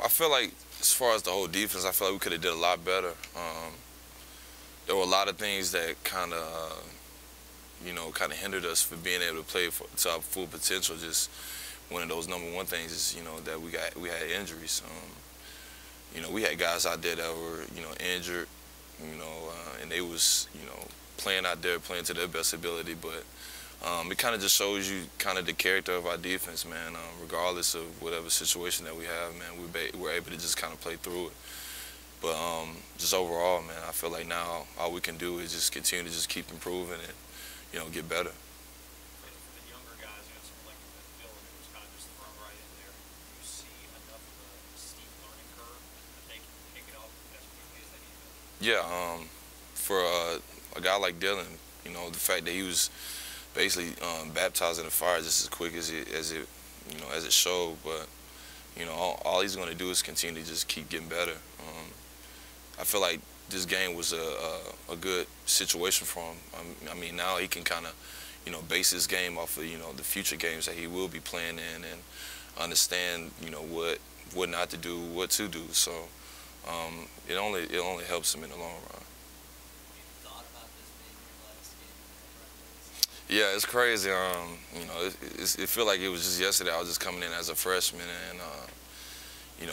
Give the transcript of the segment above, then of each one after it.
I feel like as far as the whole defense, I feel like we could have did a lot better. There were a lot of things that kind of, kind of hindered us from being able to play to our full potential. Just one of those number one things is, that we had injuries. We had guys out there that were, injured, and they was, playing out there, playing to their best ability. But it kind of just shows you kind of the character of our defense, man. Regardless of whatever situation that we have, man, we're able to just kind of play through it. But just overall, man, I feel like now all we can do is just continue to just keep improving and, get better. For the younger guys, someone like Dylan, who was kind of just thrown right in there, do you see enough of a steep learning curve that they can pick it up as quickly as they need to? Yeah, for a guy like Dylan, the fact that he was basically baptized in the fire just as quick as it showed. But all he's going to do is continue to just keep getting better. I feel like this game was a good situation for him. I mean, now he can kind of, base his game off of, the future games that he will be playing in and understand, what not to do, what to do. So it only helps him in the long run. Yeah, it's crazy. It feel like it was just yesterday. I was just coming in as a freshman and,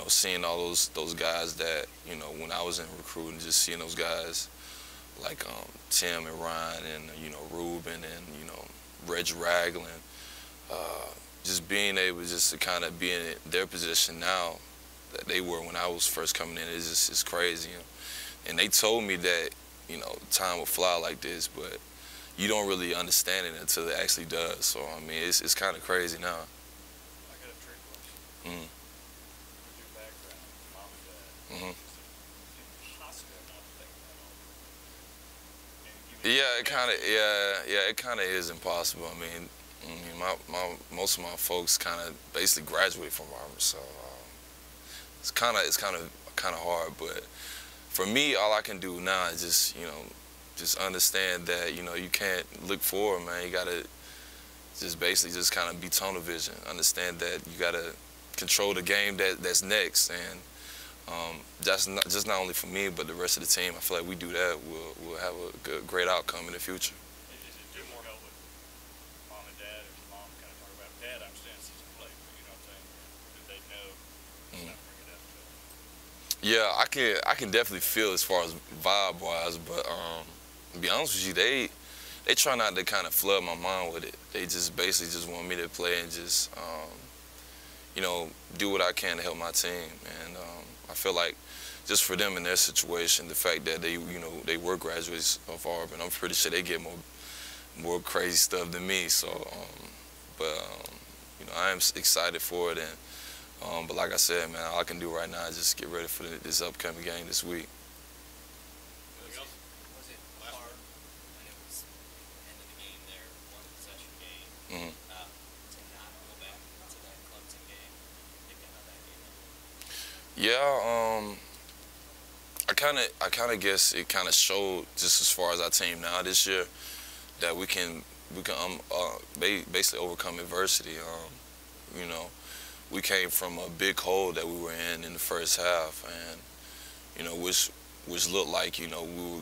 seeing all those guys that, when I was in recruiting, just seeing those guys like Tim and Ryan and, Ruben and, Reggie Ragland, just being able just to kind of be in their position now that they were when I was first coming in it's crazy. And they told me that, time would fly like this, but you don't really understand it until it actually does. So, I mean, it's kind of crazy now. I got a trick question. Mm-hmm. With your background, mom and dad, Mm-hmm. is it impossible not to think about all? Yeah, it kind of is impossible. I mean, most of my folks kind of basically graduated from Harvard, so it's kind of hard. But for me, all I can do now is just understand that, you can't look forward, man. You gotta just basically just kind of be tunnel vision. Understand that you gotta control the game that's next, and that's not only for me, but the rest of the team. I feel like we do that, we'll have a great outcome in the future. Is it do more help with mom and dad, or mom kind of talk about dad? I understand he's a player, you know what I'm saying? Do they know? Not bring it up. Yeah, I can definitely feel as far as vibe-wise, but to be honest with you, they try not to kind of flood my mind with it. They just basically just want me to play and just, do what I can to help my team. And I feel like just for them in their situation, the fact that they were graduates of Auburn, I'm pretty sure they get more crazy stuff than me. So, I am excited for it. And but like I said, man, all I can do right now is just get ready for this upcoming game this week. Yeah, I kind of guess it kind of showed just as far as our team now this year that we can basically overcome adversity. We came from a big hole that we were in the first half, and which looked like we were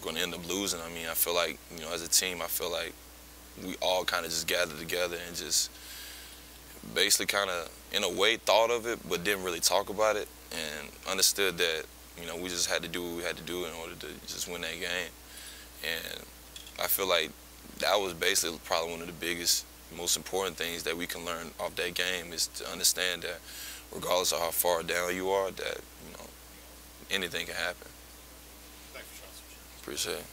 going to end up losing. I mean, I feel like as a team, I feel like we all kind of just gathered together and just basically kind of in a way thought of it, but didn't really talk about it, and understood that we just had to do what we had to do in order to just win that game. And I feel like that was basically probably one of the biggest, most important things that we can learn off that game is to understand that regardless of how far down you are, that anything can happen. Thanks for trying to. Appreciate it.